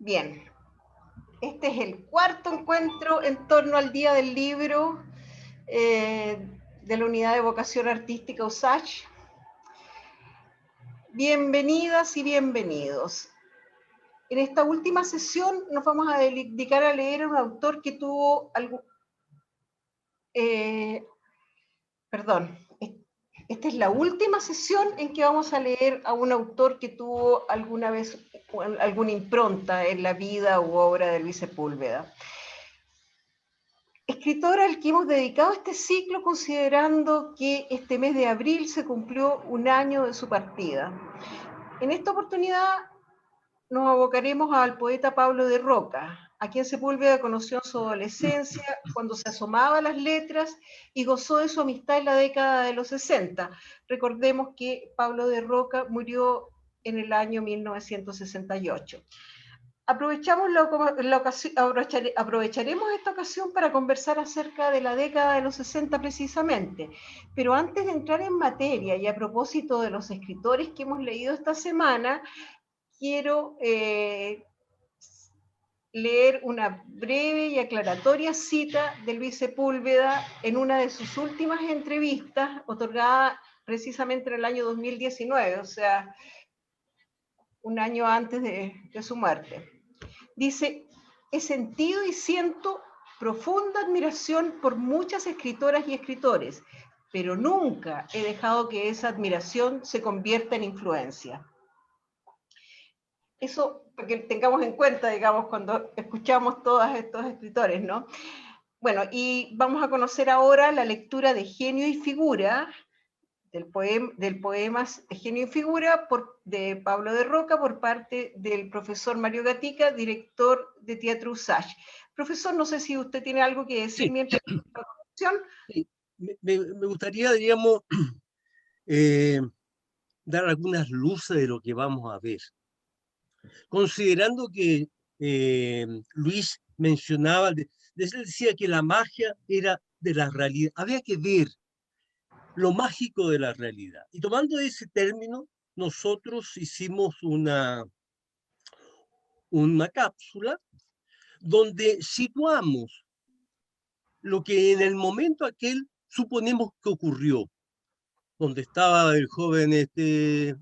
Bien, este es el cuarto encuentro en torno al Día del Libro de la Unidad de Vocación Artística USACH. Bienvenidas y bienvenidos. En esta última sesión nos vamos a dedicar a leer a un autor que tuvo algo... Esta es la última sesión en que vamos a leer a un autor que tuvo alguna vez alguna impronta en la vida u obra de Luis Sepúlveda. Escritor al que hemos dedicado este ciclo considerando que este mes de abril se cumplió un año de su partida. En esta oportunidad nos abocaremos al poeta Pablo de Roca, a quien Sepúlveda conoció en su adolescencia, cuando se asomaba a las letras y gozó de su amistad en la década de los 60. Recordemos que Pablo de Roca murió en el año 1968. Aprovecharemos esta ocasión para conversar acerca de la década de los 60 precisamente, pero antes de entrar en materia y a propósito de los escritores que hemos leído esta semana, quiero leer una breve y aclaratoria cita de Luis Sepúlveda en una de sus últimas entrevistas, otorgada precisamente en el año 2019, o sea, un año antes de su muerte. Dice: he sentido y siento profunda admiración por muchas escritoras y escritores, pero nunca he dejado que esa admiración se convierta en influencia. Eso para que tengamos en cuenta, digamos, cuando escuchamos todos estos escritores, ¿no? Bueno, y vamos a conocer ahora la lectura de Genio y Figura, del poema Genio y Figura de Pablo de Roca por parte del profesor Mario Gatica, director de Teatro USACH. Profesor, no sé si usted tiene algo que decir Sí. mientras la conversación. Sí. Me gustaría, digamos, dar algunas luces de lo que vamos a ver. Considerando que Luis mencionaba, decía que la magia era de la realidad, había que ver lo mágico de la realidad. Y tomando ese término, nosotros hicimos una cápsula donde situamos lo que en el momento aquel suponemos que ocurrió, donde estaba el joven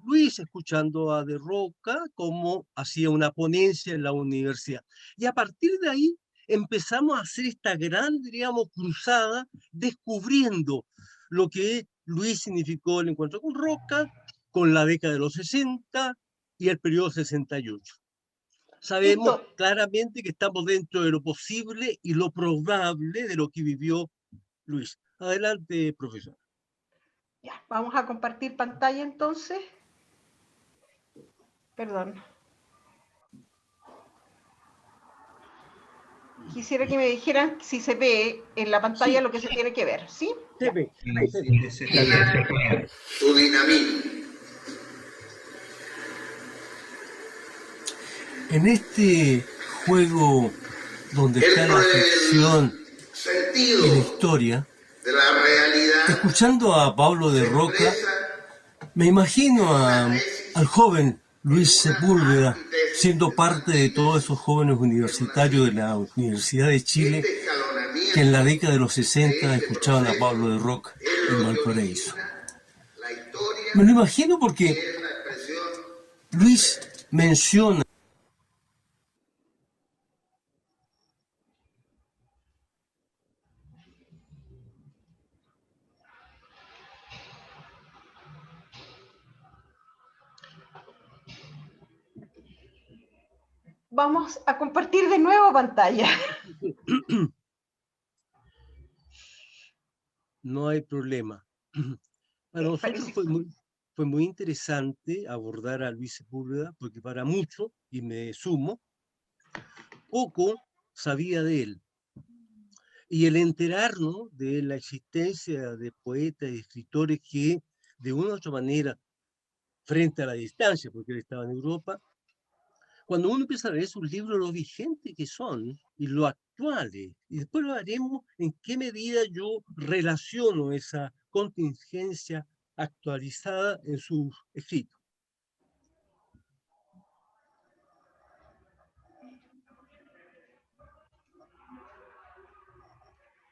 Luis escuchando a De Roca cómo hacía una ponencia en la universidad. Y a partir de ahí empezamos a hacer esta gran, diríamos, cruzada, descubriendo lo que Luis significó el encuentro con Roca, con la década de los 60 y el periodo 68. Sabemos Listo. claramente que estamos dentro de lo posible y lo probable de lo que vivió Luis. Adelante, profesor. Ya, vamos a compartir pantalla entonces. Perdón. Quisiera que me dijeran si se ve en la pantalla Sí, lo que se tiene que ver, ¿sí? se ve. Se está bien. Tu dinamismo. En este juego donde está la ficción y la historia, de la realidad, escuchando a Pablo de Roca, me imagino al joven Luis Sepúlveda siendo parte de todos esos jóvenes universitarios de la Universidad de Chile que en la década de los 60 escuchaban a Pablo de Roca en Valparaíso. Me lo imagino porque Luis menciona Vamos a compartir de nuevo pantalla. no hay problema. Para nosotros fue muy interesante abordar a Luis Sepúlveda porque para muchos, y me sumo, poco sabía de él. Y el enterarnos de la existencia de poetas y escritores que, de una u otra manera, frente a la distancia, porque él estaba en Europa, cuando uno empieza a leer sus libros, lo vigentes que son y lo actuales, y después lo haremos en qué medida yo relaciono esa contingencia actualizada en sus escritos.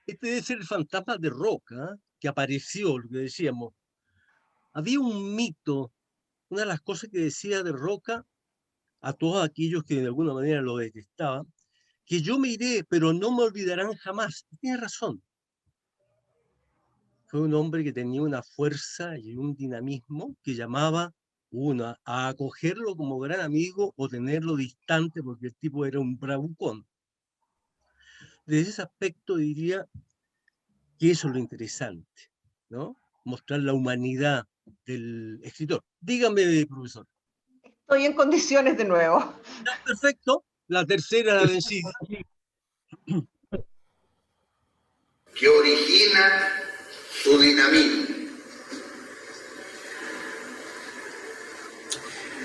Este debe ser el fantasma de Roca, ¿eh? Que apareció, lo que decíamos. Había un mito, una de las cosas que decía de Roca a todos aquellos que de alguna manera lo detestaban, que yo me iré, pero no me olvidarán jamás. Y tiene razón. Fue un hombre que tenía una fuerza y un dinamismo que llamaba a acogerlo como gran amigo o tenerlo distante porque el tipo era un bravucón. Desde ese aspecto diría que eso es lo interesante, ¿no? Mostrar la humanidad del escritor. Dígame, profesor. Estoy en condiciones de nuevo. Ya, perfecto. La tercera la vencida. Que origina su dinamismo.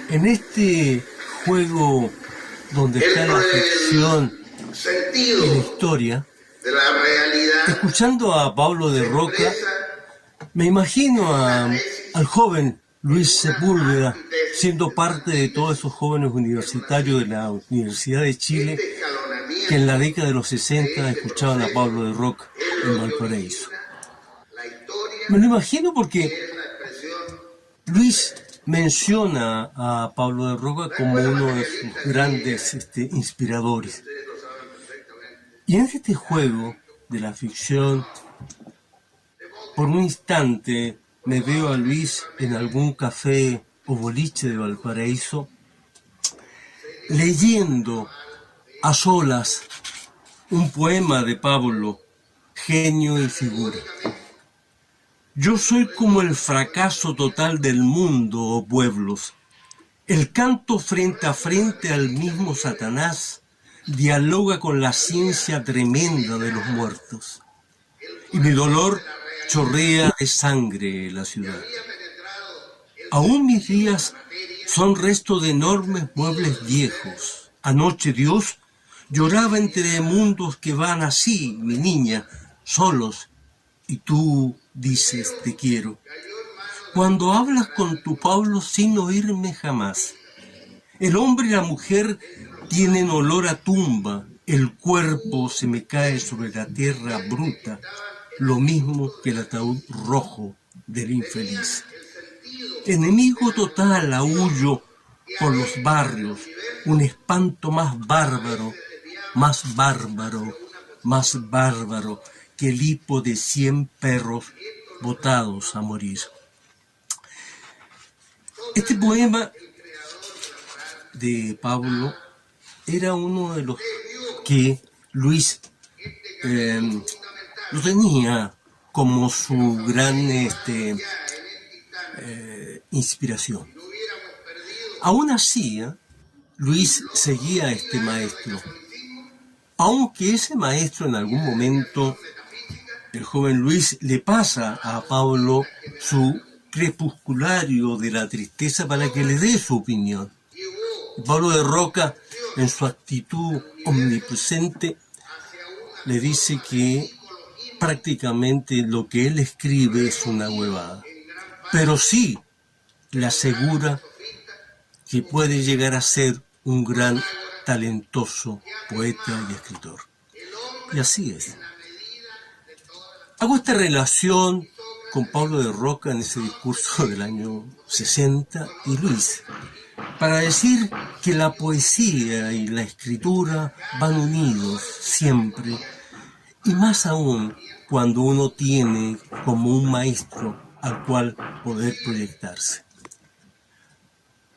En este juego donde está la ficción y la historia, de la realidad, escuchando a Pablo de Roca, me imagino al joven Luis Sepúlveda siendo parte de todos esos jóvenes universitarios de la Universidad de Chile que en la década de los 60 escuchaban a Pablo de Roca en Valparaíso. Me lo imagino porque Luis menciona a Pablo de Roca como uno de sus grandes inspiradores. Y en este juego de la ficción, por un instante me veo a Luis en algún café o boliche de Valparaíso, leyendo a solas un poema de Pablo, Genio y Figura. Yo soy como el fracaso total del mundo, oh pueblos. El canto frente a frente al mismo Satanás dialoga con la ciencia tremenda de los muertos. Y mi dolor chorrea de sangre la ciudad. Aún mis días son resto de enormes muebles viejos. Anoche Dios lloraba entre mundos que van así, mi niña, solos, y tú dices te quiero. Cuando hablas con tu Pablo sin oírme jamás. El hombre y la mujer tienen olor a tumba, el cuerpo se me cae sobre la tierra bruta, lo mismo que el ataúd rojo del infeliz. Enemigo total, aúllo por los barrios, un espanto más bárbaro, más bárbaro, más bárbaro que el hipo de 100 perros botados a morir. Este poema de Pablo era uno de los que Luis lo tenía como su gran inspiración. Aún así, Luis seguía a este maestro, aunque ese maestro en algún momento, el joven Luis, le pasa a Pablo su crepusculario de la tristeza para que le dé su opinión. Pablo de Roca, en su actitud omnipresente, le dice que prácticamente lo que él escribe es una huevada, pero sí le asegura que puede llegar a ser un gran, talentoso poeta y escritor. Y así es. Hago esta relación con Pablo de Roca en ese discurso del año 60 y Luis, para decir que la poesía y la escritura van unidos siempre, y más aún cuando uno tiene como un maestro al cual poder proyectarse.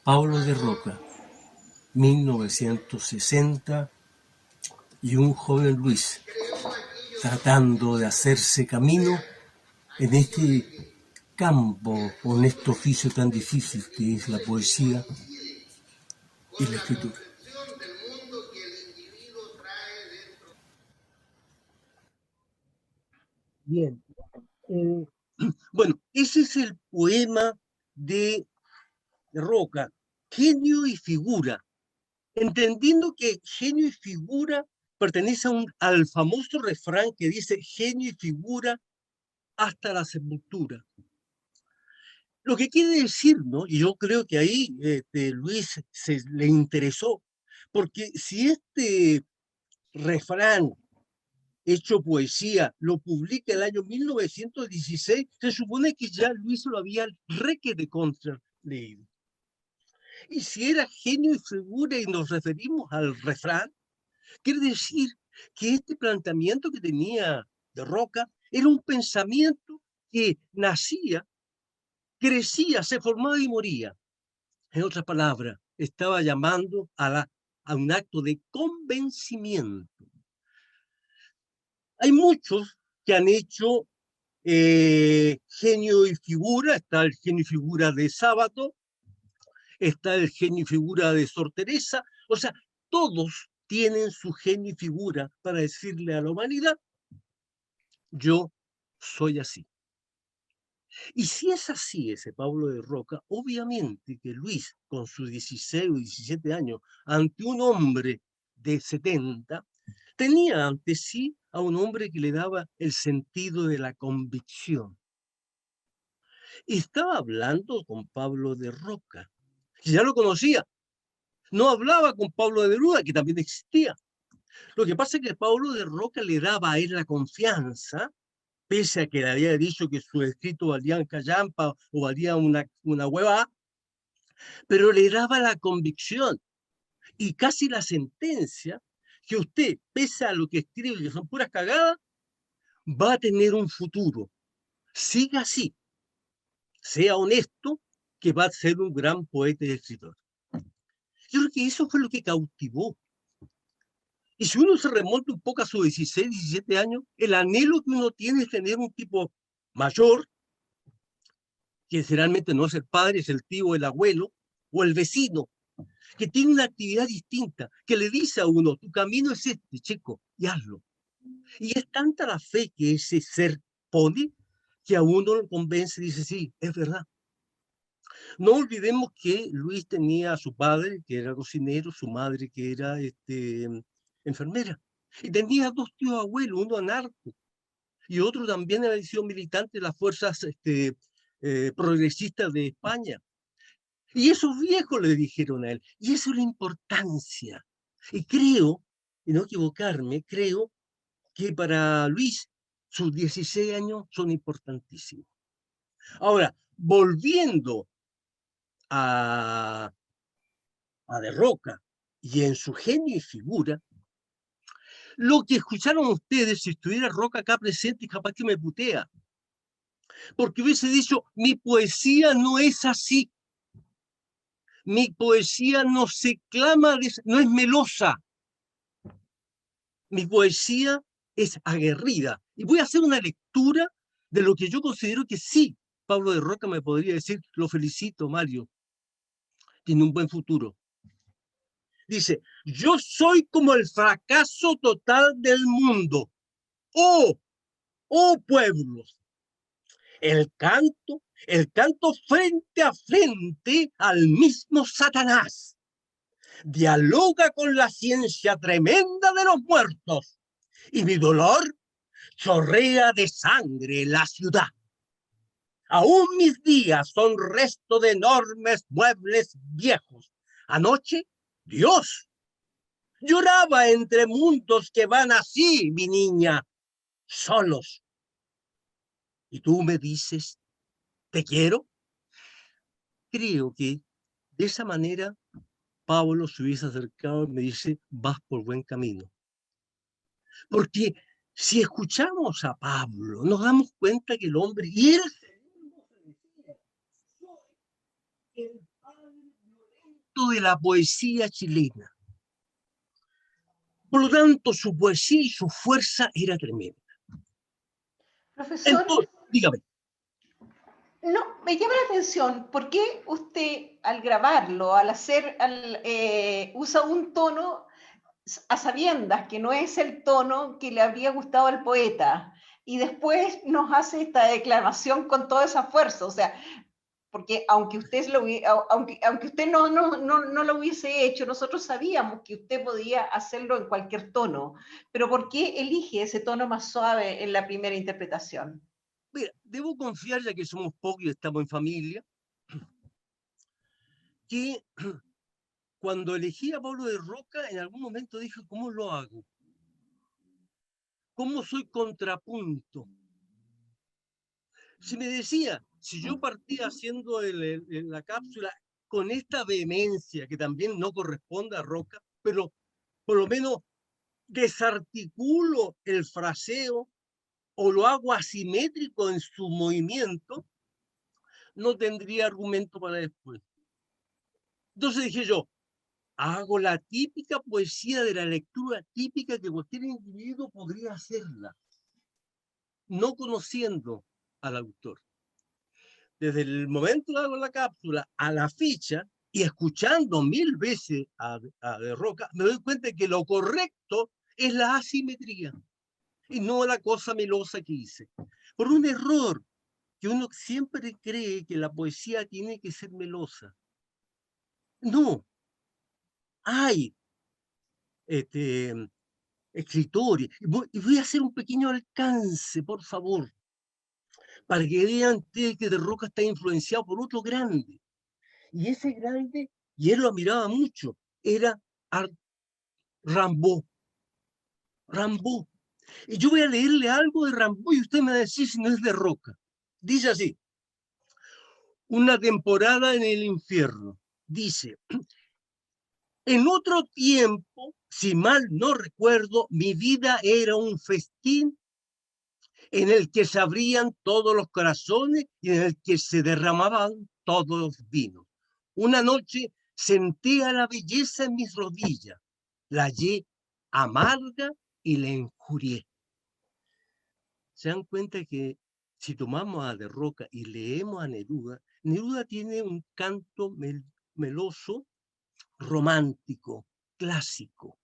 Pablo de Roca, 1960, y un joven Luis tratando de hacerse camino en este campo o en este oficio tan difícil que es la poesía y la escritura. Bien. Bueno, ese es el poema de Roca, Genio y Figura, entendiendo que genio y figura pertenece al famoso refrán que dice genio y figura hasta la sepultura. Lo que quiere decir, ¿no? Y yo creo que ahí Luis le interesó, porque si este refrán hecho poesía, lo publica el año 1916, se supone que ya Luis lo había requete contra leído. Y si era genio y figura y nos referimos al refrán, quiere decir que este planteamiento que tenía de Roca era un pensamiento que nacía, crecía, se formaba y moría. En otras palabras, estaba llamando a un acto de convencimiento. Hay muchos que han hecho genio y figura. Está el genio y figura de Sábato, está el genio y figura de Sor Teresa. O sea, todos tienen su genio y figura para decirle a la humanidad: yo soy así. Y si es así ese Pablo de Roca, obviamente que Luis, con sus 16 o 17 años, ante un hombre de 70, tenía ante sí a un hombre que le daba el sentido de la convicción. Y estaba hablando con Pablo de Roca, que ya lo conocía. No hablaba con Pablo de Neruda, que también existía. Lo que pasa es que Pablo de Roca le daba a él la confianza, pese a que le había dicho que sus escritos valían callampa o valía una hueva, pero le daba la convicción y casi la sentencia que usted, pese a lo que escribe, que son puras cagadas, va a tener un futuro. Siga así, sea honesto, que va a ser un gran poeta y escritor. Yo creo que eso fue lo que cautivó. Y si uno se remonta un poco a sus 16, 17 años, el anhelo que uno tiene es tener un tipo mayor, que generalmente no es el padre, es el tío, el abuelo o el vecino, que tiene una actividad distinta, que le dice a uno: tu camino es este, chico, y hazlo. Y es tanta la fe que ese ser pone, que a uno lo convence y dice: sí, es verdad. No olvidemos que Luis tenía a su padre, que era cocinero, su madre, que era enfermera. Y tenía dos tíos abuelos, uno anarco, y otro también había sido militante de las fuerzas progresistas de España. Y esos viejos le dijeron a él, y eso es la importancia. Y creo, y no equivocarme, creo que para Luis sus 16 años son importantísimos. Ahora, volviendo a De Roca y en su genio y figura, lo que escucharon ustedes, si estuviera Roca acá presente, capaz que me putea, porque hubiese dicho: mi poesía no es así, mi poesía no se clama, no es melosa, mi poesía es aguerrida. Y voy a hacer una lectura de lo que yo considero que sí, Pablo de Roca me podría decir: lo felicito, Mario, tiene un buen futuro. Dice: yo soy como el fracaso total del mundo. ¡Oh! ¡Oh, pueblos! El canto frente a frente al mismo Satanás. Dialoga con la ciencia tremenda de los muertos. Y mi dolor chorrea de sangre la ciudad. Aún mis días son resto de enormes muebles viejos. Anoche, Dios, lloraba entre mundos que van así, mi niña, solos. Y tú me dices: ¿te quiero? Creo que de esa manera Pablo se hubiese acercado y me dice: vas por buen camino. Porque si escuchamos a Pablo, nos damos cuenta que el hombre, y él, el padre violento de la poesía chilena. Por lo tanto, su poesía y su fuerza era tremenda. Profesor, Entonces, dígame. no, me llama la atención, ¿por qué usted al grabarlo, usa un tono a sabiendas que no es el tono que le habría gustado al poeta, y después nos hace esta declamación con toda esa fuerza? O sea, porque aunque usted no lo hubiese hecho, nosotros sabíamos que usted podía hacerlo en cualquier tono, pero ¿por qué elige ese tono más suave en la primera interpretación? Mira, debo confiar, ya que somos pocos y estamos en familia, que cuando elegí a Pablo de Roca, en algún momento dije: ¿cómo lo hago? cómo soy contrapunto. Si me decía, si yo partía haciendo la cápsula con esta vehemencia, que también no corresponde a Roca, pero por lo menos desarticulo el fraseo o lo hago asimétrico en su movimiento, no tendría argumento para después. Entonces dije yo, hago la típica poesía de la lectura típica que cualquier individuo podría hacerla, no conociendo al autor. Desde el momento que hago la cápsula a la ficha y escuchando 1000 veces a De Roca, me doy cuenta de que lo correcto es la asimetría y no la cosa melosa que hice. Por un error que uno siempre cree que la poesía tiene que ser melosa. No, hay escritores. Y voy a hacer un pequeño alcance, por favor, para que vean ustedes que De Roca está influenciado por otro grande. Y ese grande, y él lo admiraba mucho, era Rimbaud. Rimbaud. Y yo voy a leerle algo de Rimbaud y usted me va a decir si no es De Roca. Dice así: una temporada en el infierno. Dice, en otro tiempo, si mal no recuerdo, mi vida era un festín en el que se abrían todos los corazones y en el que se derramaban todos los vinos. Una noche sentía la belleza en mis rodillas, la hallé amarga y la injurié. Se dan cuenta que si tomamos a De Roca y leemos a Neruda, Neruda tiene un canto meloso, romántico, clásico,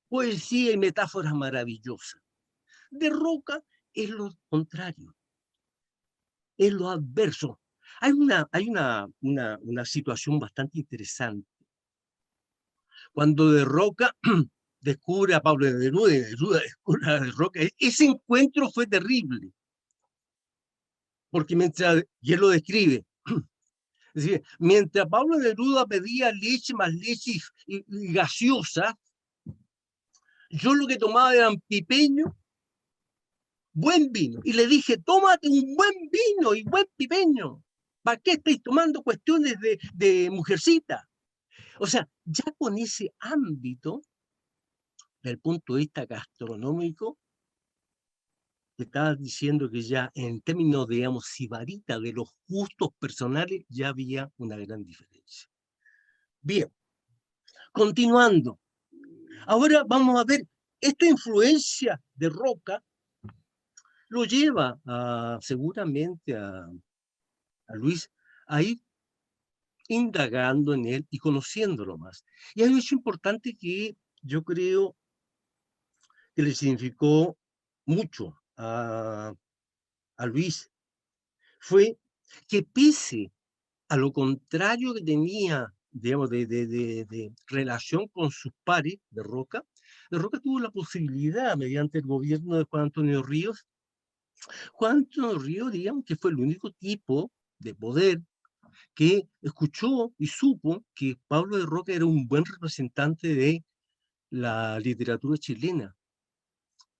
poesía y metáforas maravillosas. De Roca es lo contrario, es lo adverso. Hay una situación bastante interesante. Cuando De Roca descubre a Pablo Neruda y Neruda descubre a De Roca, ese encuentro fue terrible. Porque y él lo describe, es decir, mientras Pablo Neruda pedía leche más leche y gaseosa, yo lo que tomaba era un pipeño, buen vino. Y le dije, tómate un buen vino y buen pipeño. ¿Para qué estáis tomando cuestiones de mujercita? O sea, ya con ese ámbito, desde el punto de vista gastronómico, te estaba diciendo que ya en términos, digamos, sibarita de los gustos personales, ya había una gran diferencia. Bien, continuando. Ahora vamos a ver, esta influencia de Roca lo lleva seguramente a Luis a ir indagando en él y conociéndolo más. Y hay un hecho importante que yo creo que le significó mucho a Luis, fue que pese a lo contrario que tenía, digamos, de relación con sus pares de Roca tuvo la posibilidad, mediante el gobierno de Juan Antonio Ríos, digamos, que fue el único tipo de poder que escuchó y supo que Pablo de Roca era un buen representante de la literatura chilena.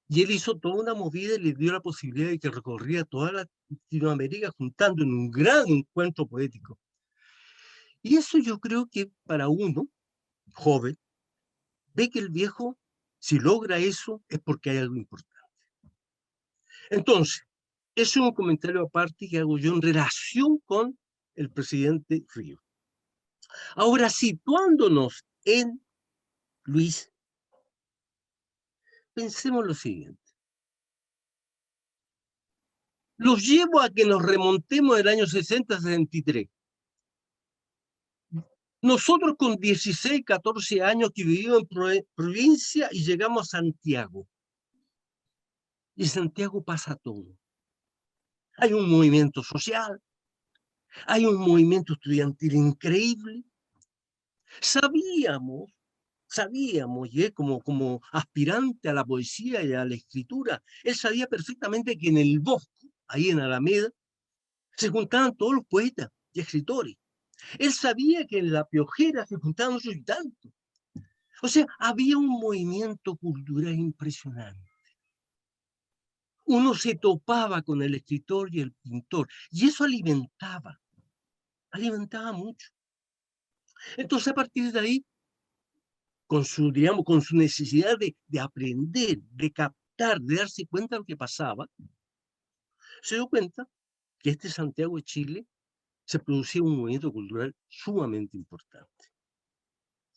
Y él hizo toda una movida y le dio la posibilidad de que recorría toda Latinoamérica juntando en un gran encuentro poético. Y eso yo creo que para uno, joven, ve que el viejo, si logra eso, es porque hay algo importante. Entonces, ese es un comentario aparte que hago yo en relación con el presidente Ríos. Ahora, situándonos en Luis, pensemos lo siguiente. Los llevo a que nos remontemos del año 60-63. Nosotros con 16, 14 años que vivimos en provincia y llegamos a Santiago. Y en Santiago pasa todo. Hay un movimiento social, hay un movimiento estudiantil increíble. Sabíamos, y él como aspirante a la poesía y a la escritura, él sabía perfectamente que en el Bosco, ahí en Alameda, se juntaban todos los poetas y escritores. Él sabía que en La Piojera se juntaban otros y tantos. O sea, había un movimiento cultural impresionante. uno se topaba con el escritor y el pintor, y eso alimentaba mucho. Entonces, a partir de ahí, con su, digamos, con su necesidad de aprender, de captar, de darse cuenta de lo que pasaba, se dio cuenta que este Santiago de Chile se producía un movimiento cultural sumamente importante.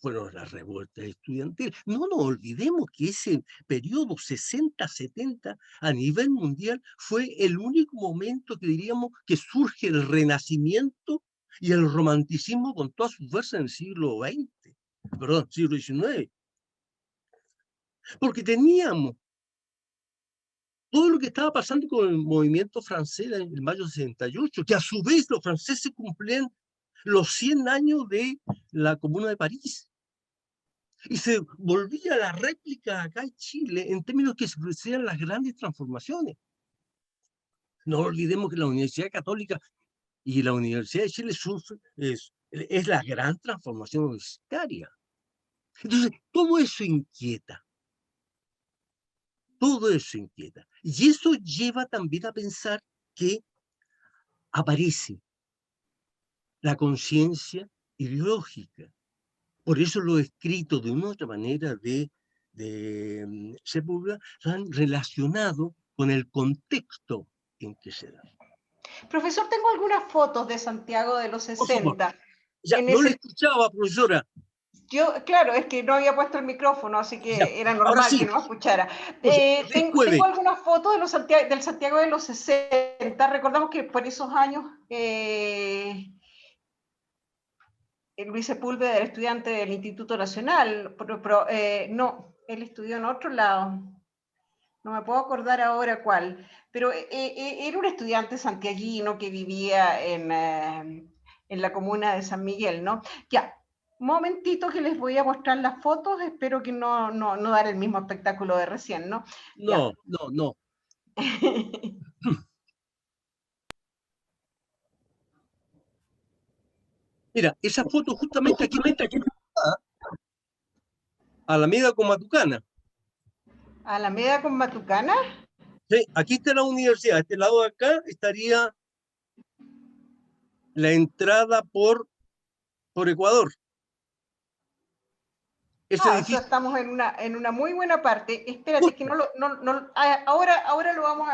Fueron las revueltas estudiantiles. No nos olvidemos que ese periodo 60-70 a nivel mundial fue el único momento que diríamos que surge el renacimiento y el romanticismo con toda su fuerza en el siglo XX, perdón, siglo XIX. Porque teníamos todo lo que estaba pasando con el movimiento francés en el mayo de 68, que a su vez los franceses cumplían los 100 años de la Comuna de París. Y se volvía la réplica acá en Chile en términos que se producían las grandes transformaciones. No olvidemos que la Universidad Católica y la Universidad de Chile es la gran transformación universitaria. Entonces, todo eso inquieta. Todo eso inquieta. Y eso lleva también a pensar que aparece la conciencia ideológica. Por eso los escritos de una u otra manera de Sepúlveda han relacionado con el contexto en que se da. Profesor, tengo algunas fotos de Santiago de los 60. Ya, no le escuchaba, profesora. Yo, claro, es que no había puesto el micrófono, así que Ya, era normal sí, que no me escuchara. tengo algunas fotos de del Santiago de los 60. Recordamos que por esos años Luis Sepúlveda era estudiante del Instituto Nacional, no, él estudió en otro lado. No me puedo acordar ahora cuál, pero era un estudiante santiaguino que vivía en la comuna de San Miguel, ¿no? Ya, un momentito que les voy a mostrar las fotos, espero que no dar el mismo espectáculo de recién, ¿no? No. Mira, esa foto justamente aquí, Alameda con Matucana. ¿Alameda con Matucana? Sí, aquí está la universidad. A este lado de acá estaría la entrada por Ecuador. Ese edificio. O sea, estamos en una muy buena parte. Espérate, que ahora lo vamos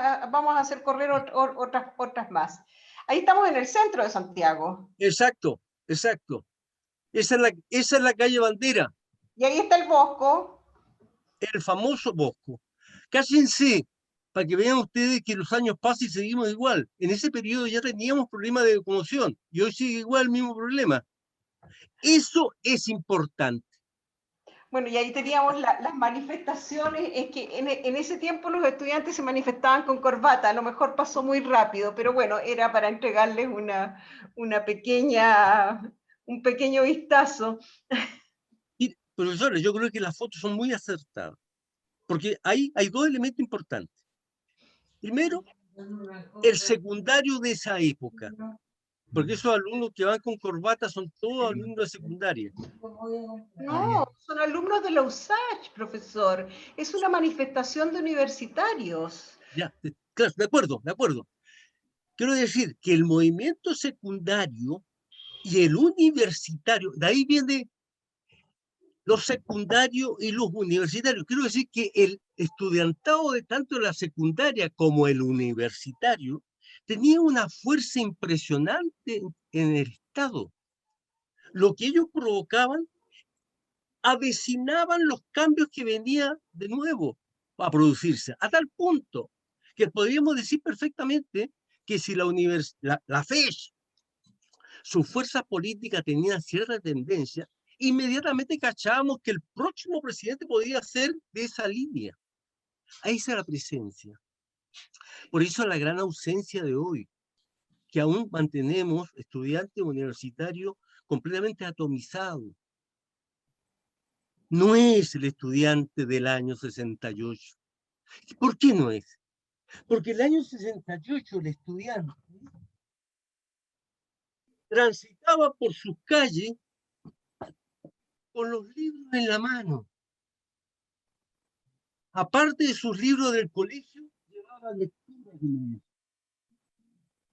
a hacer correr otras más. Ahí estamos en el centro de Santiago. Exacto. Esa es la calle Bandera. Y ahí está el Bosco. El famoso Bosco. Cállense, para que vean ustedes que los años pasan y seguimos igual. En ese periodo ya teníamos problemas de locomoción y hoy sigue igual el mismo problema. Eso es importante. Bueno, y ahí teníamos las manifestaciones, es que en ese tiempo los estudiantes se manifestaban con corbata, a lo mejor pasó muy rápido, pero bueno, era para entregarles un pequeño vistazo. Y, profesores, yo creo que las fotos son muy acertadas, porque hay dos elementos importantes. Primero, el secundario de esa época, porque esos alumnos que van con corbata son todos alumnos de secundaria. No, son alumnos de la USACH, profesor. Es una manifestación de universitarios. Ya, claro, de acuerdo. Quiero decir que el movimiento secundario y el universitario, de ahí viene los secundarios y los universitarios. Quiero decir que el estudiantado de tanto la secundaria como el universitario tenía una fuerza impresionante en el Estado. Lo que ellos provocaban avecinaban los cambios que venían de nuevo a producirse, a tal punto que podríamos decir perfectamente que si la FES, sus fuerzas políticas tenían cierta tendencia, inmediatamente cachábamos que el próximo presidente podía ser de esa línea. Ahí está la presencia. Por eso la gran ausencia de hoy, que aún mantenemos estudiantes universitarios completamente atomizados. No es el estudiante del año 68. ¿Por qué no es? Porque el año 68 el estudiante transitaba por sus calles con los libros en la mano. Aparte de sus libros del colegio, llevaba lectura que me hizo.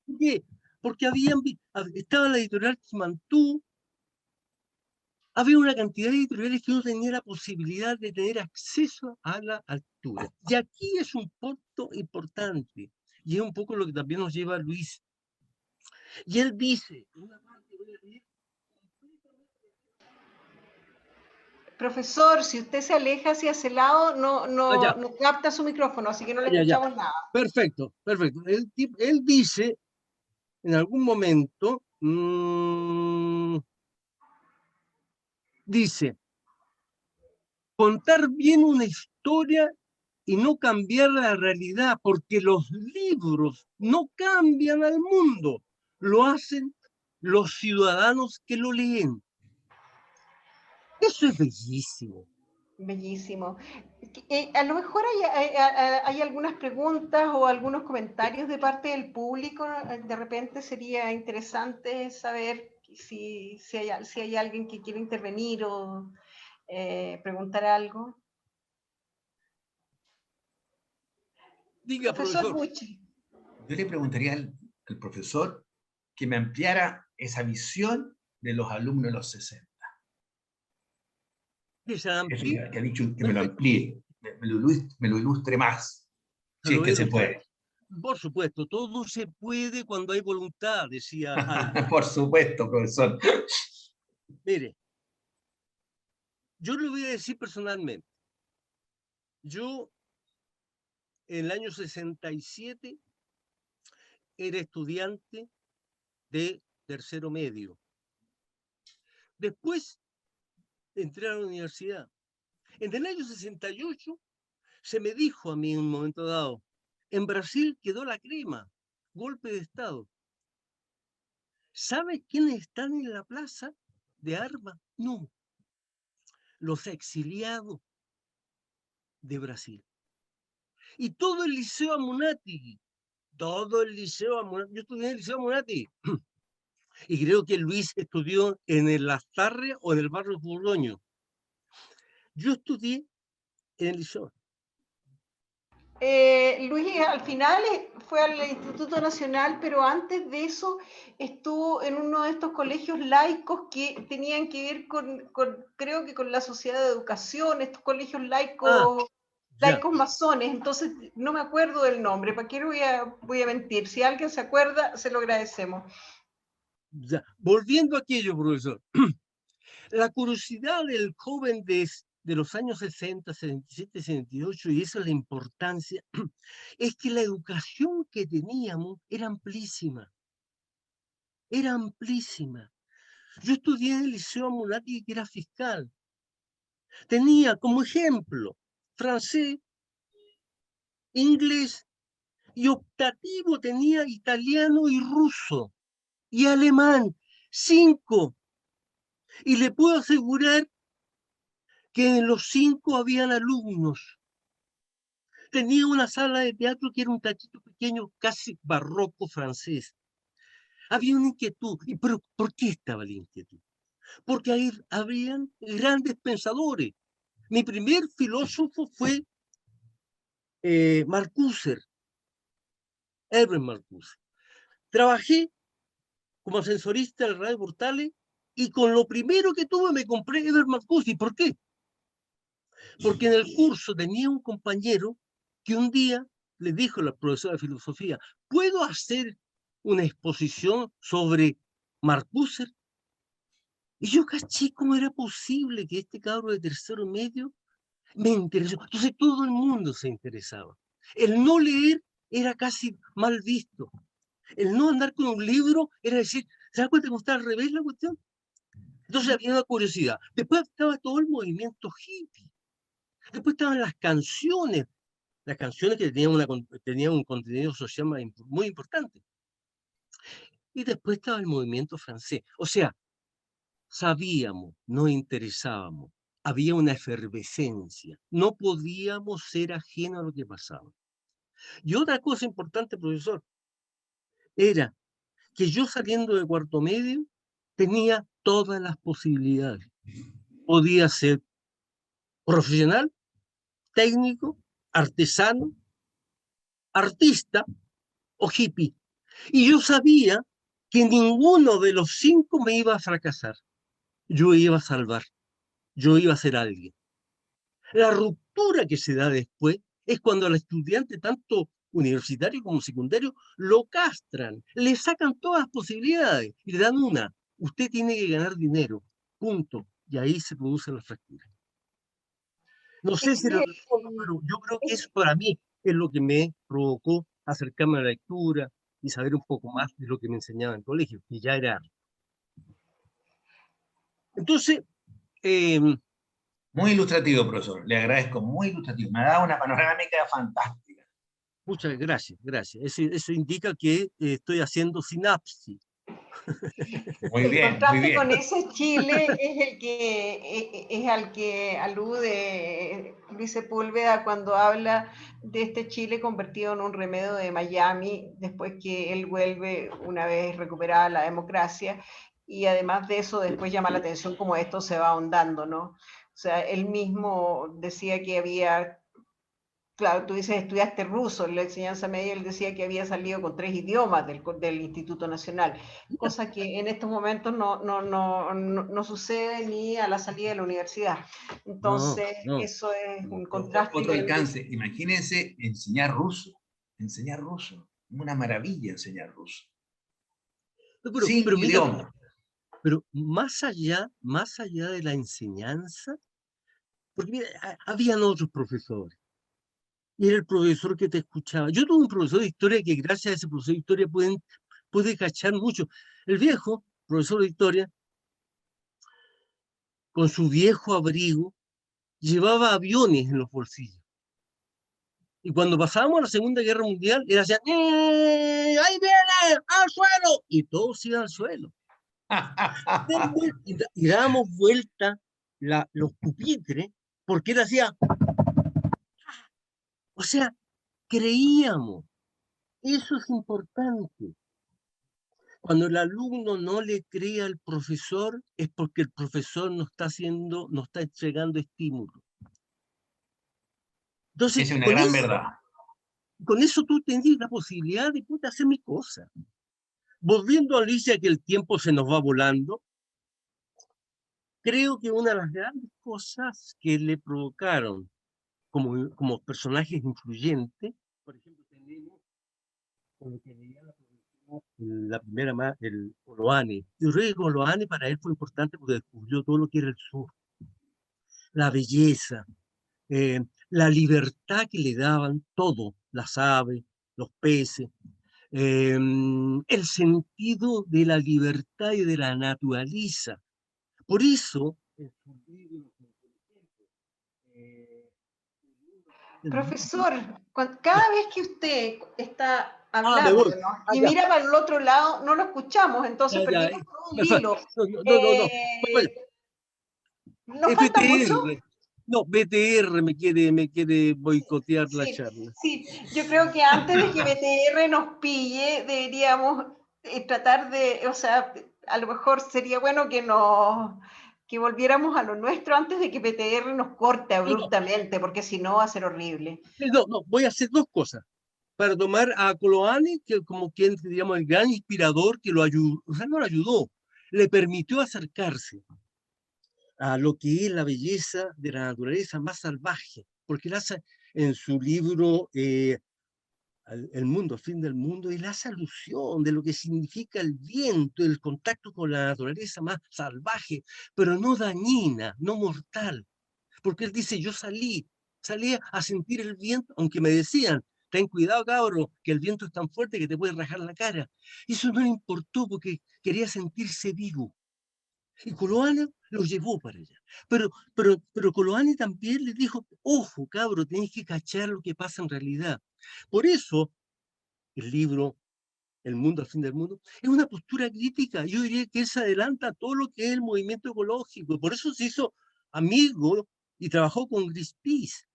¿Por qué? Porque estaba la editorial Quimantú, había una cantidad de editoriales que no tenía la posibilidad de tener acceso a la altura. Y aquí es un punto importante, y es un poco lo que también nos lleva a Luis. Y él dice, una parte voy a leer. Profesor, si usted se aleja hacia ese lado, no capta su micrófono, así que no le escuchamos nada. Perfecto, perfecto. Él dice, en algún momento, dice, contar bien una historia y no cambiar la realidad, porque los libros no cambian al mundo, lo hacen los ciudadanos que lo leen. Eso es bellísimo. Bellísimo. A lo mejor hay algunas preguntas o algunos comentarios de parte del público. De repente sería interesante saber si hay alguien que quiere intervenir o preguntar algo. Diga, profesor. Bucci. Yo le preguntaría al profesor que me ampliara esa visión de los alumnos de los 60. Que ha dicho que me lo amplíe, me lo ilustre más, si es que se puede. Por supuesto, todo se puede cuando hay voluntad, decía Albert. Por supuesto, profesor. Mire, yo le voy a decir personalmente, yo en el año 67 era estudiante de tercero medio. Después entré a la universidad. En el año 68 se me dijo a mí en un momento dado, en Brasil quedó la crema, golpe de Estado. ¿Sabe quiénes están en la plaza de armas? No. Los exiliados de Brasil. Y todo el liceo Amunátegui, yo estudié en el liceo Amunátegui. Y creo que Luis estudió en el Lastarria o en el barrio Burgoño. Yo estudié en el liceo. Luis al final fue al Instituto Nacional, pero antes de eso estuvo en uno de estos colegios laicos que tenían que ver creo que con la sociedad de educación, estos colegios laicos, laicos masones, entonces no me acuerdo del nombre, ¿para qué voy a mentir? Si alguien se acuerda, se lo agradecemos. Ya. Volviendo a aquello, profesor, la curiosidad del joven de los años 60, 67, 68, y esa es la importancia, es que la educación que teníamos era amplísima. Era amplísima. Yo estudié en el Liceo Amunátegui, que era fiscal. Tenía como ejemplo francés, inglés, y optativo tenía italiano y ruso, y alemán, 5. Y le puedo asegurar que en los 5 habían alumnos. Tenía una sala de teatro que era un tachito pequeño, casi barroco francés. Había una inquietud. ¿Pero por qué estaba la inquietud? Porque ahí habían grandes pensadores. Mi primer filósofo fue Marcuse, Herbert Marcuse. Trabajé como ascensorista del Radio Portales y con lo primero que tuve me compré Herbert Marcuse. ¿Y por qué? Porque en el curso tenía un compañero que un día le dijo a la profesora de filosofía, ¿puedo hacer una exposición sobre Marcuse? Y yo caché cómo era posible que este cabro de tercero medio me interesó. Entonces todo el mundo se interesaba. El no leer era casi mal visto. El no andar con un libro era decir, ¿se da cuenta cómo está al revés la cuestión? Entonces había una curiosidad. Después estaba todo el movimiento hippie. Después estaban las canciones que tenían un contenido social muy importante. Y después estaba el movimiento francés. O sea, sabíamos, nos interesábamos, había una efervescencia, no podíamos ser ajenos a lo que pasaba. Y otra cosa importante, profesor, era que yo saliendo de cuarto medio tenía todas las posibilidades. Podía ser profesional, técnico, artesano, artista o hippie. Y yo sabía que ninguno de los 5 me iba a fracasar. Yo iba a salvar, yo iba a ser alguien. La ruptura que se da después es cuando al estudiante, tanto universitario como secundario, lo castran, le sacan todas las posibilidades y le dan una. Usted tiene que ganar dinero, punto. Y ahí se produce la fractura. No sé Es si le que, respondo, pero yo creo que es- eso para mí es lo que me provocó acercarme a la lectura y saber un poco más de lo que me enseñaba en el colegio, que ya era. Entonces, eh, Muy ilustrativo, profesor. Le agradezco, muy ilustrativo. Me ha dado una panorámica fantástica. muchas gracias, gracias. Eso indica que estoy haciendo sinapsis. Muy el bien, muy contraste bien. con ese Chile es el que es al que alude Luis Sepúlveda cuando habla de este Chile convertido en un remedio de Miami después que él vuelve una vez recuperada la democracia, y además de eso después llama la atención cómo esto se va ahondando, ¿no? O sea, él mismo decía que había, claro, tú dices, estudiaste ruso en la enseñanza media, él decía que había salido con 3 idiomas del Instituto Nacional, cosa que en estos momentos no sucede ni a la salida de la universidad. No, Entonces, no. eso es un Otro, contraste otro bien. alcance. Imagínense enseñar ruso. Enseñar ruso. Una maravilla enseñar ruso. Pero Sin mira, idioma. pero más allá de la enseñanza, porque mira, habían otros profesores. Y era el profesor que te escuchaba. Yo tuve un profesor de historia que gracias a ese profesor de historia puede cachar mucho. El viejo profesor de historia, con su viejo abrigo, llevaba aviones en los bolsillos. Y cuando pasábamos a la Segunda Guerra Mundial, era así, ¡ahí viene! ¡Al suelo! Y todos iban al suelo. Y dábamos vuelta los pupitres, porque él hacía, o sea, creíamos. Eso es importante. Cuando el alumno no le cree al profesor, es porque el profesor no está entregando estímulo. Entonces, Esa es una gran verdad. con eso tú tendrías la posibilidad de hacer mi cosa. Volviendo a Alicia, que el tiempo se nos va volando, creo que una de las grandes cosas que le provocaron como personajes influyentes, por ejemplo, tenemos con lo que leía la primera más, el Oloane. Yo creo que Oloane para él fue importante porque descubrió todo lo que era el sur, la belleza, la libertad que le daban todo, las aves, los peces, el sentido de la libertad y de la naturaleza. Por eso, en su libro, eh, el mundo- Profesor, cada vez que usted está me hablando, voy. ¿no?, Ah, y ya, mira para el otro lado, no lo escuchamos, entonces ya, ya. perdimos todo el hilo. No, no, no, no, no. Bueno, Eh, ¿Nos falta mucho? BTR. No, BTR me quiere boicotear la Sí, charla. sí, yo creo que antes de que BTR nos pille, deberíamos tratar de, o sea, a lo mejor sería bueno que volviéramos a lo nuestro antes de que BTR nos corte No, no, abruptamente, porque si no va a ser horrible. no, no, voy a hacer dos cosas. Para tomar a Coloane, que como quien, digamos, el gran inspirador que lo ayudó, o sea, no lo ayudó, le permitió acercarse a lo que es la belleza de la naturaleza más salvaje, porque él hace en su libro El mundo, el fin del mundo, él hace alusión de lo que significa el viento, el contacto con la naturaleza más salvaje, pero no dañina, no mortal, porque él dice, yo salí a sentir el viento, aunque me decían, ten cuidado, cabro, que el viento es tan fuerte que te puede rajar la cara. Eso no le importó porque quería sentirse vivo. Y Coloane lo llevó para allá. Pero Coloane también le dijo, ojo, cabro, tenés que cachar lo que pasa en realidad. Por eso, el libro El mundo al fin del mundo es una postura crítica. Yo diría que él se adelanta a todo lo que es el movimiento ecológico. Por eso se hizo amigo y trabajó con Greenpeace.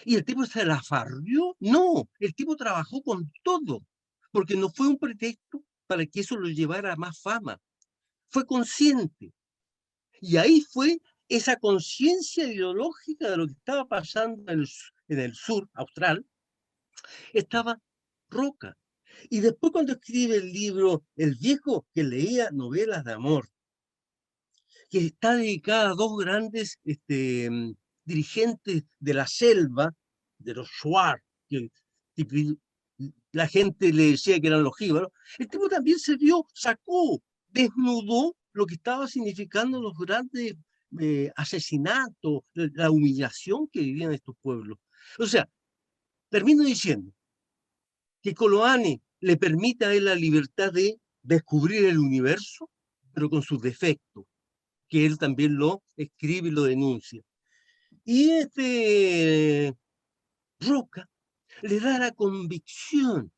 ¿Y el tipo se la farrió? No, el tipo trabajó con todo, porque no fue un pretexto para que eso lo llevara a más fama. Fue consciente. Y ahí fue esa conciencia ideológica de lo que estaba pasando en el sur austral, estaba Roca. Y después cuando escribe el libro El viejo que leía novelas de amor, que está dedicada a dos grandes dirigentes de la selva, de los Shuar, que la gente le decía que eran los jíbaros, el tipo también sacó, desnudó lo que estaba significando los grandes asesinatos, la humillación que vivían estos pueblos. O sea, termino diciendo que Coloane le permite a él la libertad de descubrir el universo, pero con sus defectos, que él también lo escribe y lo denuncia. Y Roca le da la convicción,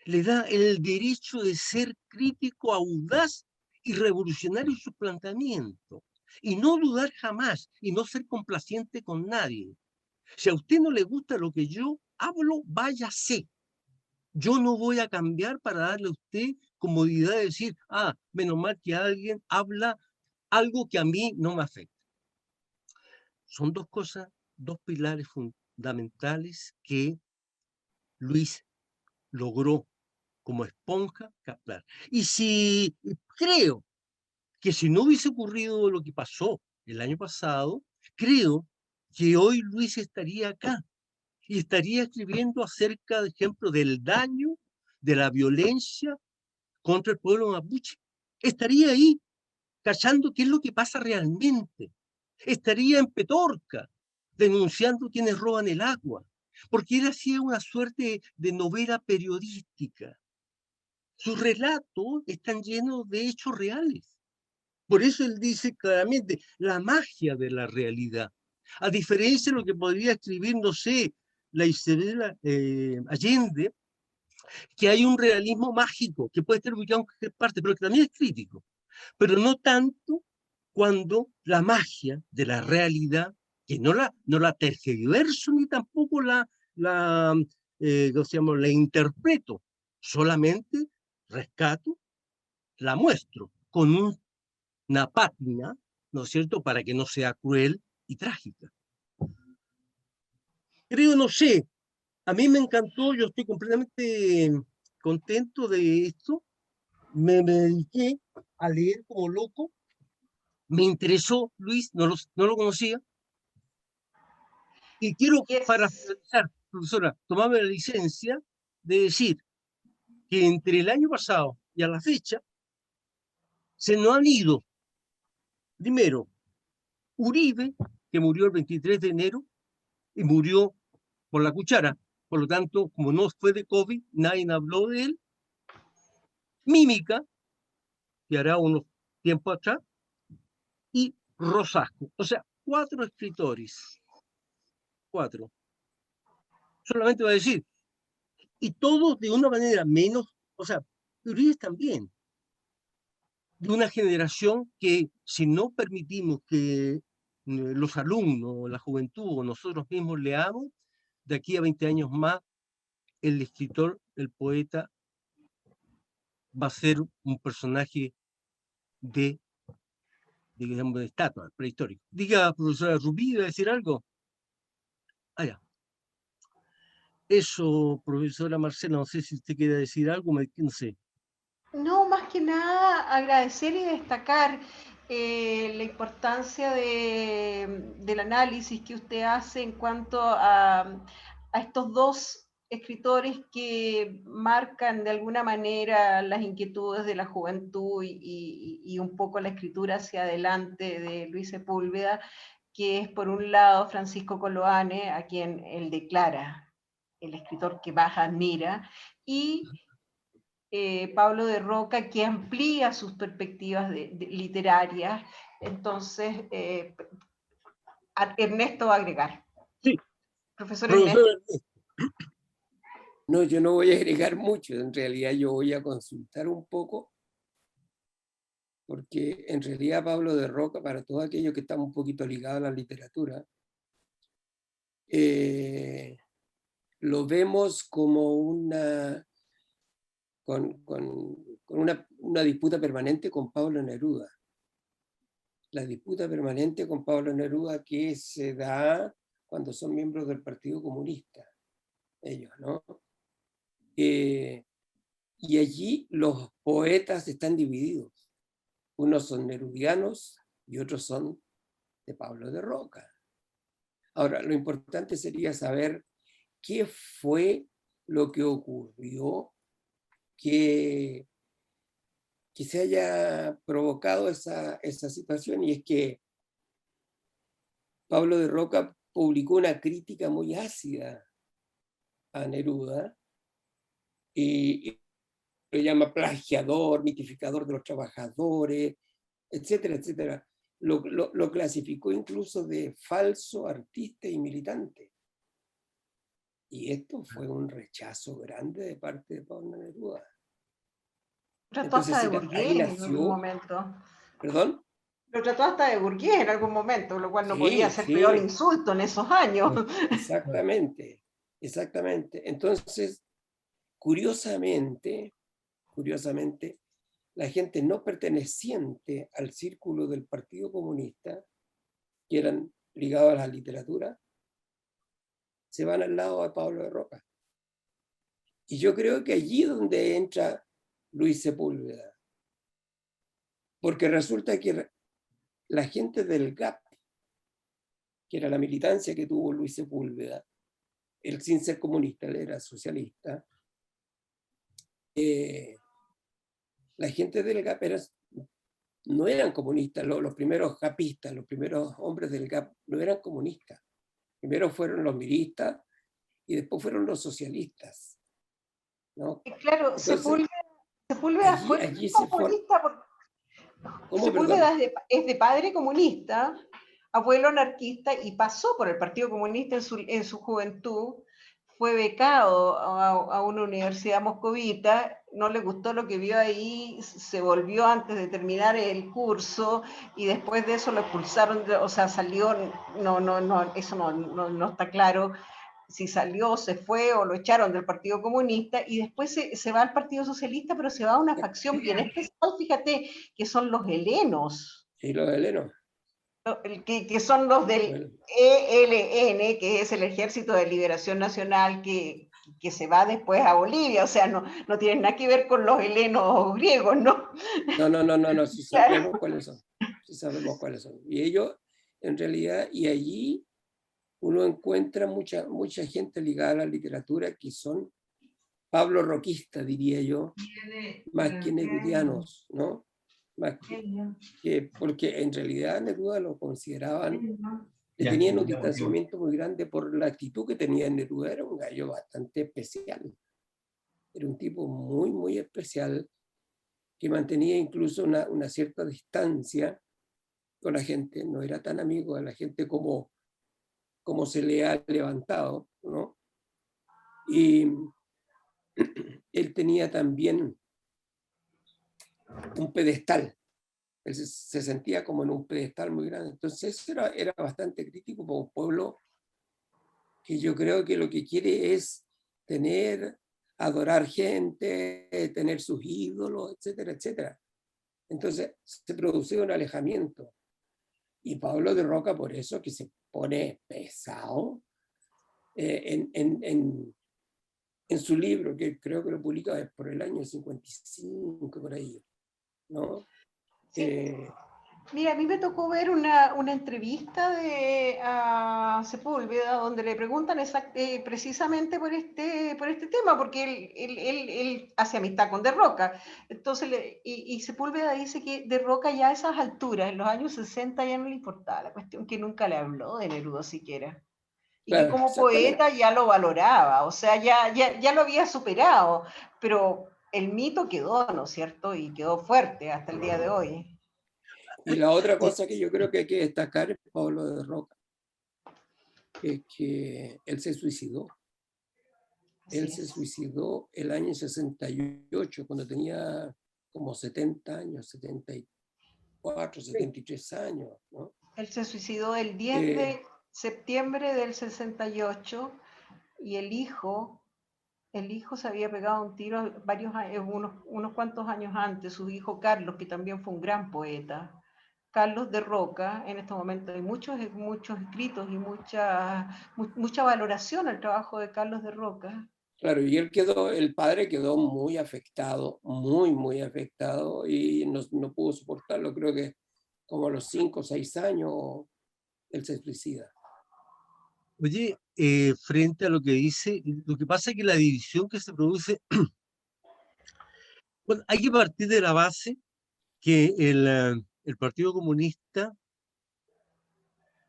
le da el derecho de ser crítico, audaz y revolucionario en su planteamiento, y no dudar jamás, y no ser complaciente con nadie. Si a usted no le gusta lo que yo hablo, váyase. Yo no voy a cambiar para darle a usted comodidad de decir, menos mal que alguien habla algo que a mí no me afecta. Son dos cosas, dos pilares fundamentales que Luis logró como esponja captar. Y creo que si no hubiese ocurrido lo que pasó el año pasado, creo que hoy Luis estaría acá y estaría escribiendo acerca, de ejemplo, del daño, de la violencia contra el pueblo mapuche. Estaría ahí, cachando qué es lo que pasa realmente. Estaría en Petorca, denunciando quienes roban el agua, porque él hacía una suerte de novela periodística. Sus relatos están llenos de hechos reales. Por eso él dice claramente la magia de la realidad. A diferencia de lo que podría escribir, no sé, la Isabel Allende, que hay un realismo mágico que puede estar ubicado en cualquier parte, pero que también es crítico. Pero no tanto cuando la magia de la realidad, que no la tergiverso ni tampoco la interpreto, solamente rescato, la muestro con una pátina, ¿no es cierto?, para que no sea cruel y trágica. Creo, no sé, a mí me encantó, yo estoy completamente contento de esto, me dediqué a leer como loco, me interesó Luis, no lo conocía, y quiero, para finalizar, profesora, tomarme la licencia de decir que entre el año pasado y a la fecha se nos han ido, primero, Uribe, que murió el 23 de enero, y murió por la cuchara, por lo tanto, como no fue de COVID, nadie habló de él. Mímica, que hará unos tiempos atrás, y Rosasco. O sea, 4 escritores. 4. Solamente va a decir, y todos de una manera menos, o sea, Uribe también, de una generación que si no permitimos que los alumnos, la juventud o nosotros mismos leamos, de aquí a 20 años más, el escritor, el poeta, va a ser un personaje digamos, de estatua prehistórica. Diga, profesora Rubí, ¿iba a decir algo? Ya. Eso, profesora Marcela, no sé si usted quiere decir algo, no sé. No, más que nada agradecer y destacar la importancia del análisis que usted hace en cuanto a estos dos escritores que marcan de alguna manera las inquietudes de la juventud y un poco la escritura hacia adelante de Luis Sepúlveda, que es por un lado Francisco Coloane, a quien él declara el escritor que más admira, y Pablo de Roca, que amplía sus perspectivas literarias. Entonces, Ernesto va a agregar. Sí, Profesor Ernesto. No, yo no voy a agregar mucho, en realidad yo voy a consultar un poco, porque en realidad Pablo de Roca, para todos aquellos que estamos un poquito ligados a la literatura, lo vemos como una disputa permanente con Pablo Neruda. La disputa permanente con Pablo Neruda que se da cuando son miembros del Partido Comunista, ellos, ¿no? Y allí los poetas están divididos. Unos son nerudianos y otros son de Pablo de Roca. Ahora, lo importante sería saber qué fue lo que ocurrió que se haya provocado esa situación, y es que Pablo de Roca publicó una crítica muy ácida a Neruda y lo llama plagiador, mitificador de los trabajadores, etcétera, etcétera. Lo clasificó incluso de falso artista y militante. Y esto fue un rechazo grande de parte de Pablo Neruda. Trató hasta de burgués en algún momento. ¿Perdón? Lo trató hasta de burgués en algún momento, lo cual no podía ser peor insulto en esos años. Exactamente, exactamente. Entonces, curiosamente, la gente no perteneciente al círculo del Partido Comunista, que eran ligados a la literatura, se van al lado de Pablo de Roca. Y yo creo que allí es donde entra Luis Sepúlveda. Porque resulta que la gente del GAP, que era la militancia que tuvo Luis Sepúlveda, él sin ser comunista, él era socialista, la gente del GAP no eran comunistas, los primeros GAPistas, los primeros hombres del GAP no eran comunistas. Primero fueron los miristas y después fueron los socialistas, ¿no? Claro, entonces, Sepúlveda fue allí comunista. Sepúlveda es de padre comunista, abuelo anarquista, y pasó por el Partido Comunista en su juventud. Fue becado a una universidad moscovita, no le gustó lo que vio ahí, se volvió antes de terminar el curso, y después de eso lo expulsaron, o sea, salió, eso no está claro, si salió, se fue o lo echaron del Partido Comunista, y después se va al Partido Socialista, pero se va a una facción bien especial, fíjate, que son los helenos. Sí, los helenos. Que son los del ELN, que es el Ejército de Liberación Nacional, que se va después a Bolivia, o sea, no tienen nada que ver con los helenos griegos, ¿no? No, sí sabemos cuáles son. Sí sabemos cuáles son. Y ellos, en realidad, y allí uno encuentra mucha gente ligada a la literatura que son Pablo roquistas, diría yo, más que nerudianos, ¿no? Más que, porque en realidad Neruda lo consideraban, le tenían un distanciamiento muy grande por la actitud que tenía Neruda. Era un gallo bastante especial. Era un tipo muy, muy especial, que mantenía incluso una cierta distancia con la gente, no era tan amigo de la gente como se le ha levantado, ¿no? Y él tenía también un pedestal, él se sentía como en un pedestal muy grande, entonces era bastante crítico por un pueblo que yo creo que lo que quiere es adorar gente, tener sus ídolos, etcétera, etcétera. Entonces se producía un alejamiento. Y Pablo de Roca, por eso que se pone pesado en su libro, que creo que lo publica por el año 55, por ahí, ¿no? Sí. Mira, a mí me tocó ver una entrevista a Sepúlveda donde le preguntan precisamente por este tema, porque él hace amistad con De Roca. Entonces, y Sepúlveda dice que De Roca ya a esas alturas, en los años 60, ya no le importaba la cuestión, que nunca le habló de Neruda siquiera. Y claro, que como poeta ya lo valoraba, o sea, ya lo había superado, pero el mito quedó, ¿no es cierto? Y quedó fuerte hasta el día de hoy. Y la otra cosa que yo creo que hay que destacar es Pablo de Roca, es que él se suicidó. Él se suicidó el año 68, cuando tenía como 70 años, 74, 73 años, ¿no? Él se suicidó el 10 de septiembre del 68, y el hijo se había pegado un tiro unos cuantos años antes, su hijo Carlos, que también fue un gran poeta. Carlos de Roca, en este momento hay muchos escritos y mucha valoración al trabajo de Carlos de Roca, Claro, y el padre quedó muy afectado, muy afectado, y no pudo soportarlo. Creo que como a los 5 o 6 años él se suicida. Oye, frente a lo que dice, lo que pasa es que la división que se produce, bueno, hay que partir de la base que el Partido Comunista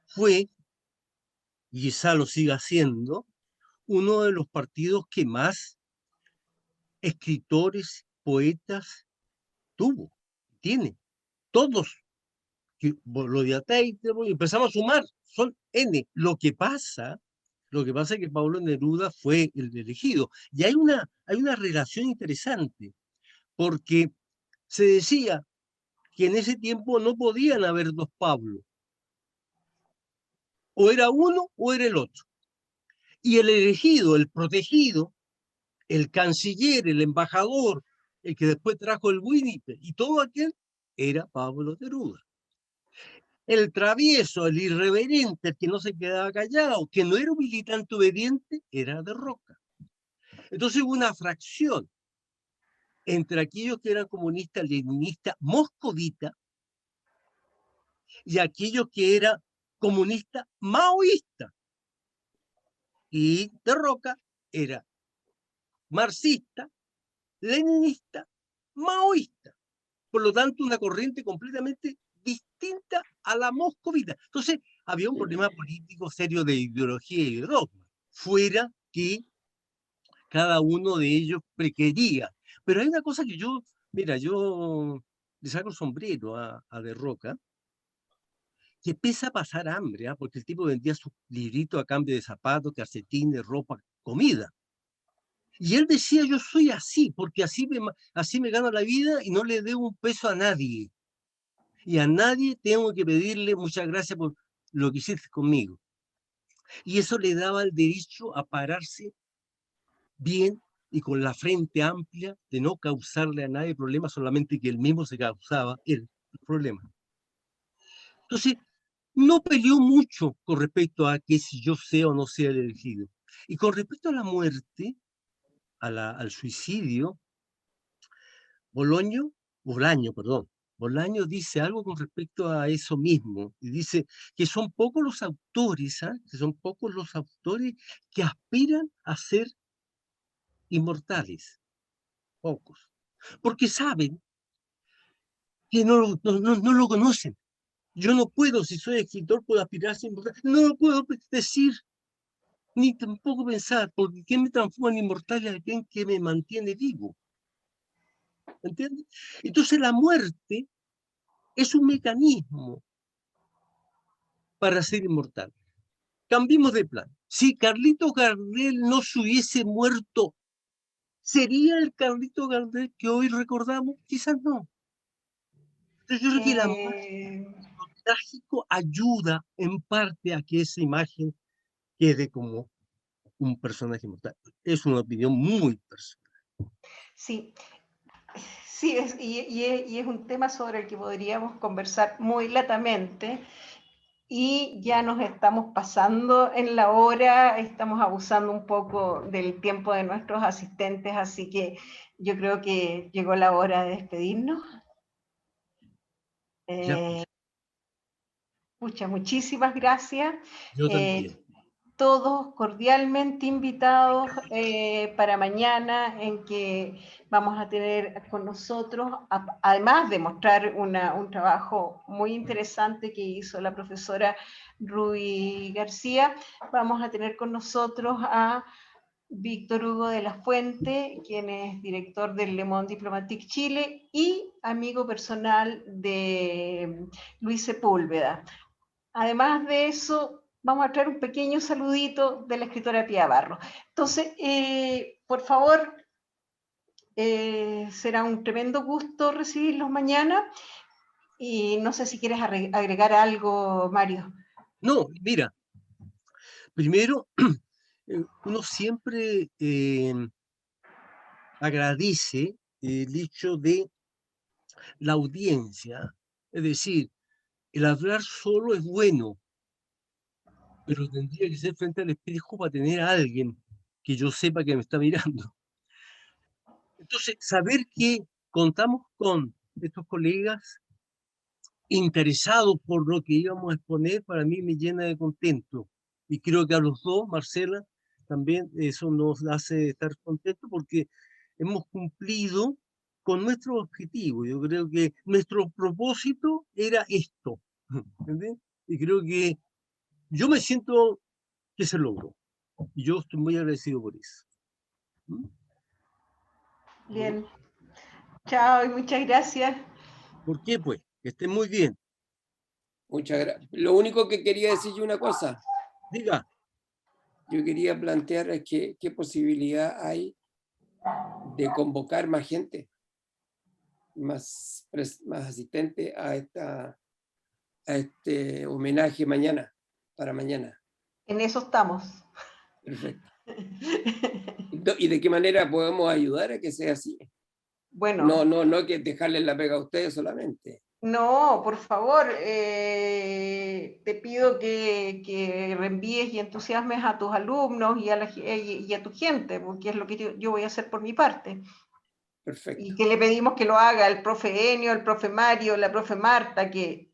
fue, y quizá lo siga siendo, uno de los partidos que más escritores, poetas tuvo, tiene, todos, que, lo de Ateite, y empezamos a sumar, son N. Lo que pasa es que Pablo Neruda fue el elegido. Y hay una relación interesante, porque se decía que en ese tiempo no podían haber dos Pablos. O era uno o era el otro. Y el elegido, el protegido, el canciller, el embajador, el que después trajo el Winnipeg, y todo aquel, era Pablo Neruda. El travieso, el irreverente, el que no se quedaba callado, que no era un militante obediente, era de Roca. Entonces hubo una fracción entre aquellos que eran comunistas, leninistas, moscovitas, y aquellos que eran comunistas, maoístas. Y de Roca era marxista, leninista, maoísta. Por lo tanto, una corriente completamente distinta a la moscovita. Entonces, había un problema político serio de ideología y de dogma, fuera que cada uno de ellos prequería. Pero hay una cosa que mira, yo le saco el sombrero a De Roca, que empieza a pasar hambre, porque el tipo vendía sus libritos a cambio de zapatos, calcetines, ropa, comida. Y él decía, yo soy así, porque así me gano la vida y no le debo un peso a nadie. Y a nadie tengo que pedirle muchas gracias por lo que hiciste conmigo. Y eso le daba el derecho a pararse bien y con la frente amplia de no causarle a nadie problemas, solamente que él mismo se causaba el problema. Entonces, no peleó mucho con respecto a que si yo sea o no sea el elegido. Y con respecto a la muerte, al suicidio, Bolaño dice algo con respecto a eso mismo, y dice que son pocos los autores, que son pocos los autores que aspiran a ser inmortales, pocos, porque saben que no lo conocen. Yo no puedo, si soy escritor, puedo aspirar a ser inmortal, no lo puedo decir, ni tampoco pensar, porque ¿qué me transforma en inmortal y alguien que me mantiene vivo? ¿Entiendes? Entonces la muerte es un mecanismo para ser inmortal. Cambiemos de plan. Si Carlito Gardel no se hubiese muerto, ¿sería el Carlito Gardel que hoy recordamos? Quizás no. Pero yo creo que la muerte, lo trágico, ayuda en parte a que esa imagen quede como un personaje inmortal. Es una opinión muy personal. Sí, sí, y es un tema sobre el que podríamos conversar muy latamente. Y ya nos estamos pasando en la hora, estamos abusando un poco del tiempo de nuestros asistentes, así que yo creo que llegó la hora de despedirnos. Muchísimas gracias. Yo también. Todos cordialmente invitados para mañana, en que vamos a tener con nosotros, además de mostrar un trabajo muy interesante que hizo la profesora Ruy García, vamos a tener con nosotros a Víctor Hugo de la Fuente, quien es director del Le Monde Diplomatique Chile y amigo personal de Luis Sepúlveda. Además de eso, vamos a traer un pequeño saludito de la escritora Pía Barro. Entonces, por favor, será un tremendo gusto recibirlos mañana. Y no sé si quieres agregar algo, Mario. No, mira, primero, uno siempre agradece el hecho de la audiencia. Es decir, el hablar solo es bueno, pero tendría que ser frente al espejo para tener a alguien que yo sepa que me está mirando. Entonces, saber que contamos con estos colegas interesados por lo que íbamos a exponer, para mí me llena de contento. Y creo que a los dos, Marcela, también eso nos hace estar contentos porque hemos cumplido con nuestro objetivo. Yo creo que nuestro propósito era esto. ¿Entendés? Y creo que yo me siento que se logró. Y yo estoy muy agradecido por eso. Bien. Chao y muchas gracias. ¿Por qué? Pues, que estén muy bien. Muchas gracias. Lo único que quería decir yo una cosa. Diga. Yo quería plantear es qué posibilidad hay de convocar más gente, más asistente a este homenaje para mañana. En eso estamos. Perfecto. ¿Y de qué manera podemos ayudar a que sea así? Bueno. No que dejarles la pega a ustedes solamente. No, por favor, te pido que reenvíes y entusiasmes a tus alumnos y a tu gente, porque es lo que yo voy a hacer por mi parte. Perfecto. Y que le pedimos que lo haga el profe Enio, el profe Mario, la profe Marta, que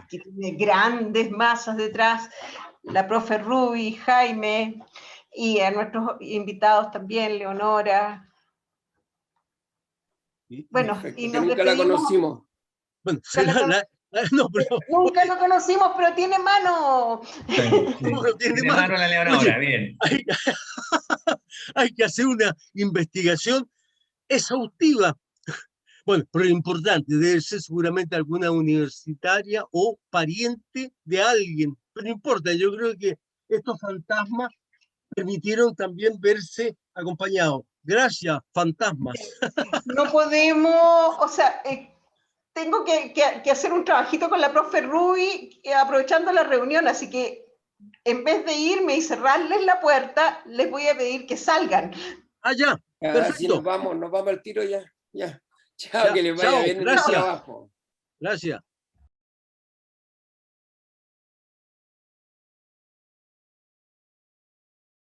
tiene grandes masas detrás, la profe Ruby, Jaime, y a nuestros invitados también, Leonora. Bueno, perfecto, y que nos nunca despedimos. la conocimos. Bueno, no, pero... Nunca lo conocimos, pero tiene mano. Tiene mano la Leonora, bien. Hay que hacer una investigación exhaustiva. Bueno, pero lo importante, debe ser seguramente alguna universitaria o pariente de alguien. Pero no importa, yo creo que estos fantasmas permitieron también verse acompañados. Gracias, fantasmas. No podemos, o sea, tengo que hacer un trabajito con la profe Ruby aprovechando la reunión, así que en vez de irme y cerrarles la puerta, les voy a pedir que salgan. Ah, ya, perfecto. Si nos vamos al tiro ya. Chao, que les vaya bien en el trabajo. Gracias.